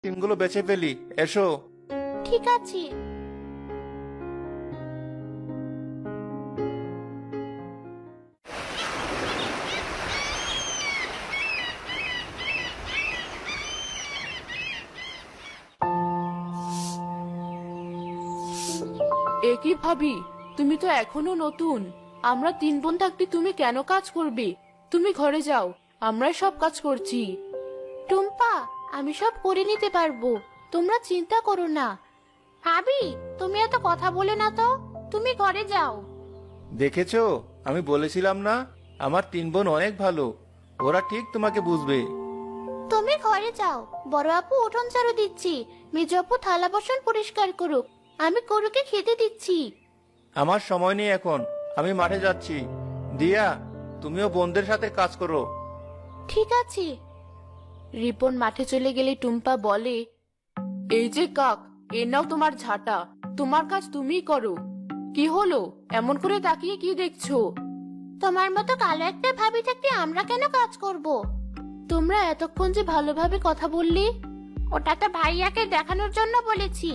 ডিমগুলো বেছে ফেলি, এসো। ঠিক আছে। কি ভাবি, তুমি তো এখনো নতুন। আমরা 3 বোন থাকতে তুমি কেন কাজ করবে? তুমি ঘরে যাও, আমরাই সব কাজ করছি। টুম্পা, আমি সব করে নিতে পারবো, তোমরা চিন্তা করো না। ভাবি, তুমি এত কথা বলে না তো, তুমি ঘরে যাও। দেখেছো, আমি বলেছিলাম না, আমার 3 বোন অনেক ভালো, ওরা ঠিক তোমাকে বুঝবে। তুমি ঘরে যাও, বড় আপু উঠোন ঝাড়ু দিচ্ছি, মেজো আপু থালা বাসন পরিষ্কার করুক, আমি গরুকে খেতে দিচ্ছি। আমার সময় নেই এখন, আমি মাঠে যাচ্ছি। দিয়া, তুমিও বোনদের সাথে কাজ করো। ঠিক আছে। রিপন মাঠে চলে গেলে টুম্পা বলে, এই যে কাক, এ নাও তোমার ঝাঁটা, তোমার কাজ তুমিই করো। কি হলো, এমন করে তাকিয়ে কি দেখছো? তোমার মতো কালো একটা ভাবি থাকতে আমরা কেন কাজ করব? তোমরা এতক্ষণ যে ভালোভাবে কথা বললি, ওটা তো ভাইয়াকে দেখানোর জন্য বলেছি।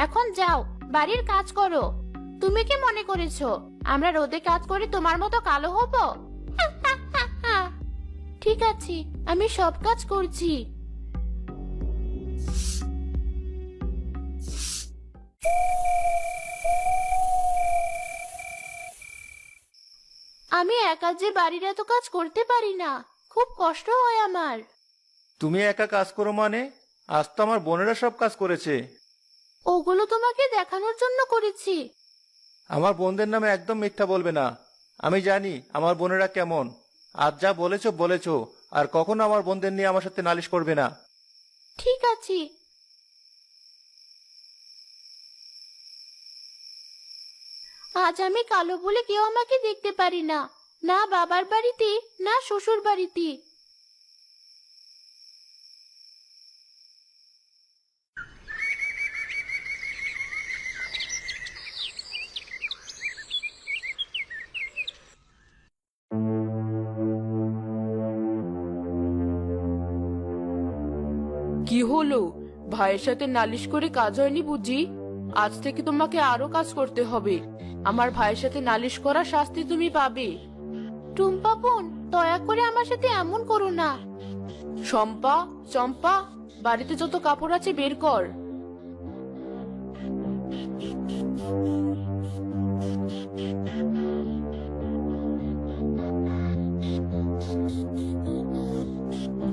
এখন যাও, বাড়ির কাজ করো। তুমি কি মনে করেছো আমরা রোদে কাজ করে তোমার মতো কালো হব? ঠিক আছে, আমি সব কাজ করছি। আমি একা যে বাড়ির এত কাজ করতে পারি না, খুব কষ্ট হয় আমার। তুমি একা কাজ করো মানে? আজ তো আমার বোনেরা সব কাজ করেছে। ওগুলো তোমাকে দেখানোর জন্য করেছি। আমার বোনদের নামে একদম মিথ্যা বলবে না। আমি জানি আমার বোনেরা কেমন। আজ যা বলেছো বলেছো, আর কখনো আমার বোনদের নিয়ে আমার সাথে নালিশ করবে না। ঠিক আছে। আজ আমি কালো বলে কেউ আমাকে দেখতে পারি না, না বাবার বাড়িতে না শ্বশুর বাড়িতে। কি হলো, ভাইয়ের সাথে নালিশ করে কাজ হয়নি বুঝি? আজ থেকে তোমাকে আরো কাজ করতে হবে। আমার ভাইয়ের সাথে নালিশ করা শাস্তি তুমি পাবে। টুম্পা বোন, দয়া করে আমার সাথে এমন করো না। শম্পা, চম্পা, বাড়িতে যত কাপড় আছে বের কর।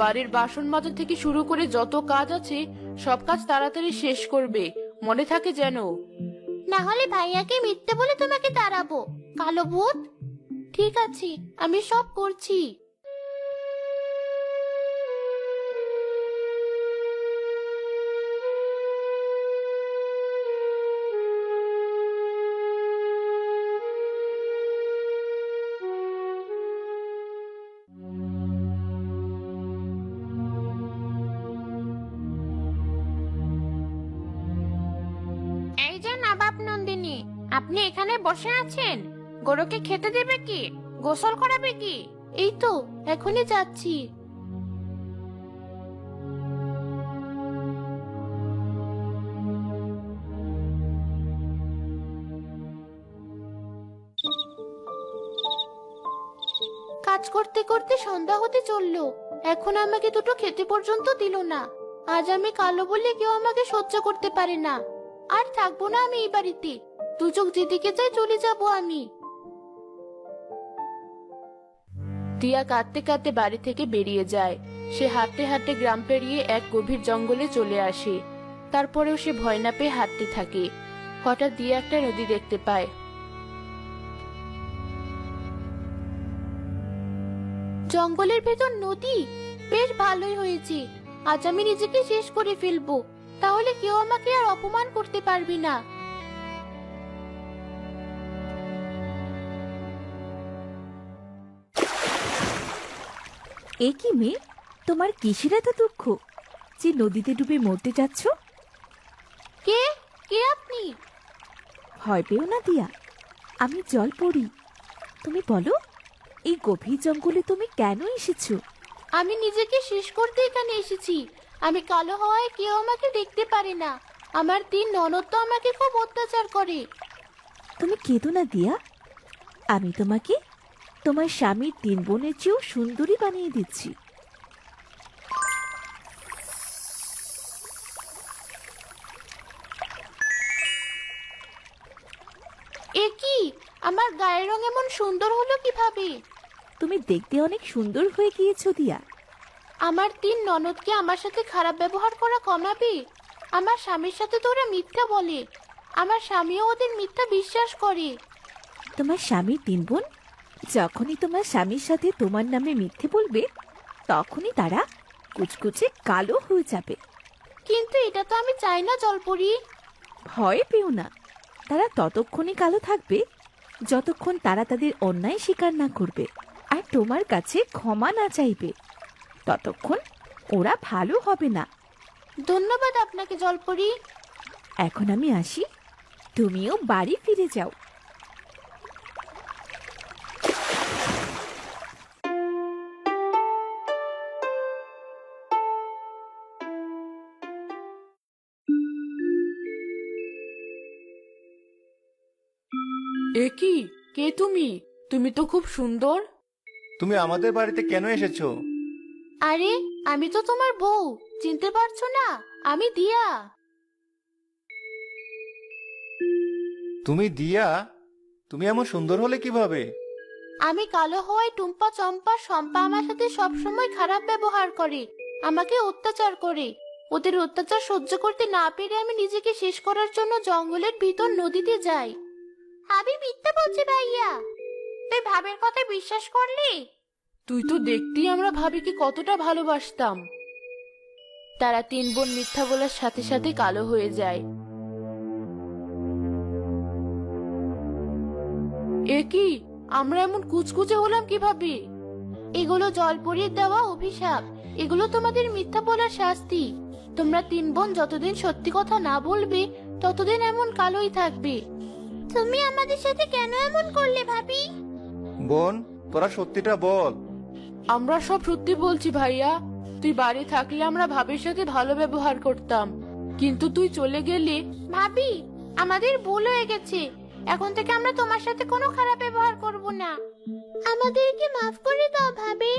বাড়ির বাসন মাজা থেকে শুরু করে যত কাজ আছে সব কাজ তাড়াতাড়ি শেষ করবে, মনে থাকে যেন। না হলে ভাইয়াকে মিথ্যে বলে তোমাকে তাড়াবো, কালো ভূত। ঠিক আছে, আমি সব করছি। এই যে নবাব নন্দিনী, আপনি এখানে বসে আছেন? গরুকে খেতে দেবে কি, গোসল করাবে কি? এই তো এখনই যাচ্ছি। কাজ করতে করতে সন্ধ্যা হতে চললো, এখন আমাকে দুটো খেতে পর্যন্ত দিল না। আজ আমি কালো বলে কেউ আমাকে সহ্য করতে পারে না। আর থাকবো না আমি এই বাড়িতে, দু চোখ যেদিকে চাই চলে যাব আমি। টিয়া কাঁদতে কাঁদতে বাড়ি থেকে বেরিয়ে যায়। সে হাঁটতে হাঁটতে গ্রাম পেরিয়ে এক গভীর জঙ্গলে চলে আসে। তারপরেও সে ভয় না পেয়ে হাঁটতে থাকে। হঠাৎ দিয়া একটা নদী দেখতে পায়। জঙ্গলের ভেতর নদী, বেশ ভালোই হয়েছে। আজ আমি নিজেকে শেষ করে ফেলবো, তাহলে কেউ আমাকে আর অপমান করতে পারবে না। এ কি মেয়ে, তোমার কিসের এত দুঃখ যে নদীতে ডুবে মরতে যাচ্ছ? কে কে আপনি? ভয় পেও না দিয়া, আমি জল পড়ি। তুমি বলো, এই গভীর জঙ্গলে তুমি কেন এসেছো? আমি নিজেকে শেষ করতে এখানে এসেছি। আমি কালো হওয়ায় কেউ আমাকে দেখতে পারে না। আমার 3 ননদ তো আমাকে খুব অত্যাচার করে। তুমি কেঁদো না দিয়া, আমি তোমাকে তোমার স্বামীর 3 বোনের চেয়েও সুন্দরী বানিয়ে দিচ্ছি। এ কি, আমার গায়ের রং এমন সুন্দর হলো কিভাবে? তুমি দেখতে অনেক সুন্দর হয়ে গিয়েছো দিয়া। আমার 3 ননদকে আমার সাথে খারাপ ব্যবহার করা কমাবি? আমার স্বামীর সাথে তো ওরা মিথ্যা বলে, আমার স্বামীও ওদের মিথ্যা বিশ্বাস করে। তোমার স্বামীর 3 বোন যখনই তোমার স্বামীর সাথে তোমার নামে মিথ্যে বলবে, তখনই তারা কুচকুচে কালো হয়ে যাবে। কিন্তু এটা তো আমি চাই না জলপরি। ভয় পেও না, তারা ততক্ষণই কালো থাকবে যতক্ষণ তারা তাদের অন্যায় স্বীকার না করবে আর তোমার কাছে ক্ষমা না চাইবে। ততক্ষণ ওরা ভালো হবে না। ধন্যবাদ আপনাকে জলপরি। এখন আমি আসি, তুমিও বাড়ি ফিরে যাও। এ কি, কে তুমি? তুমি তো খুব সুন্দর। তুমি আমাদের বাড়িতে কেন এসেছো? আরে, আমি তো তোমার বউ, চিনতে পারছো না? আমি দিয়া। তুমি দিয়া? তুমি এমন সুন্দর হলে কিভাবে? আমি কালো হওয়ায় টুম্পা, চম্পা, শম্পা আমার সাথে সবসময় খারাপ ব্যবহার করে, আমাকে অত্যাচার করে। ওদের অত্যাচার সহ্য করতে না পেরে আমি নিজেকে শেষ করার জন্য জঙ্গলের ভিতর নদীতে যাই। আমি মিথ্যা বলছি ভাইয়া, তুই ভাবের কথা বিশ্বাস করলি? তুই তো দেখতেই আমরা ভাবিকে কতটা ভালোবাসতাম। তারা 3 বোন মিথ্যা বলার সাথে সাথে কালো হয়ে যায়। এ কি, আমরা এমন কুচকুচে হলাম কিভাবে? এগুলো জলপরীর দেওয়া অভিশাপ, এগুলো তোমাদের মিথ্যা বলার শাস্তি। তোমরা 3 বোন যতদিন সত্যি কথা না বলবে ততদিন এমন কালোই থাকবে। তুমি আমাদের সাথে কেন এমন করলে ভাবি? বোন, তোরা সত্যিটা বল। আমরা সব সত্যি বলছি ভাইয়া। তুই বাড়ি থাকলে আমরা ভাবির সাথে ভালো ব্যবহার করতাম, কিন্তু তুই চলে গেলে। ভাবি, আমাদের ভুল হয়ে গেছে, এখন থেকে আমরা তোমার সাথে কোনো খারাপ ব্যবহার করব না। আমাদেরকে মাফ করে দাও ভাবি।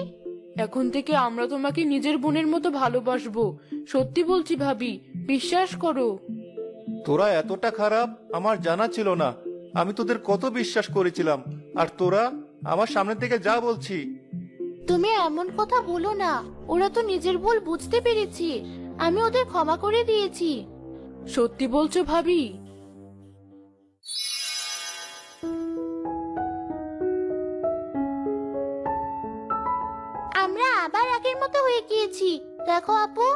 এখন থেকে আমরা তোমাকে নিজের বোনের মতো ভালোবাসবো। সত্যি বলছি ভাবি, বিশ্বাস করো। তোরা এতটা খারাপ আমার জানা ছিল না। আমি তোদের কত বিশ্বাস করেছিলাম, আর তোরা আমার সামনে থেকে যা বলছি। তুমি এমন কথা বলো না, ওরা তো নিজের ভুল বুঝতে পেরেছি, আমি ওদের ক্ষমা করে দিয়েছি। সত্যি বলছো ভাবি? আমরা আবার আগের মতো হয়ে গিয়েছি, দেখো আপু।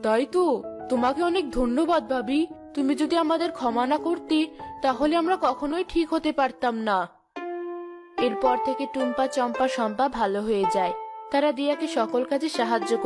তাই তো, তোমাকে অনেক ধন্যবাদ ভাবি। তুমি যদি আমাদের ক্ষমা না করতে, তাহলে আমরা কখনোই ঠিক হতে পারতাম না। এরপর থেকে টুম্পা, চম্পা, শম্পা ভালো হয়ে যায়। তারা দিয়াকে সকল কাজে সাহায্য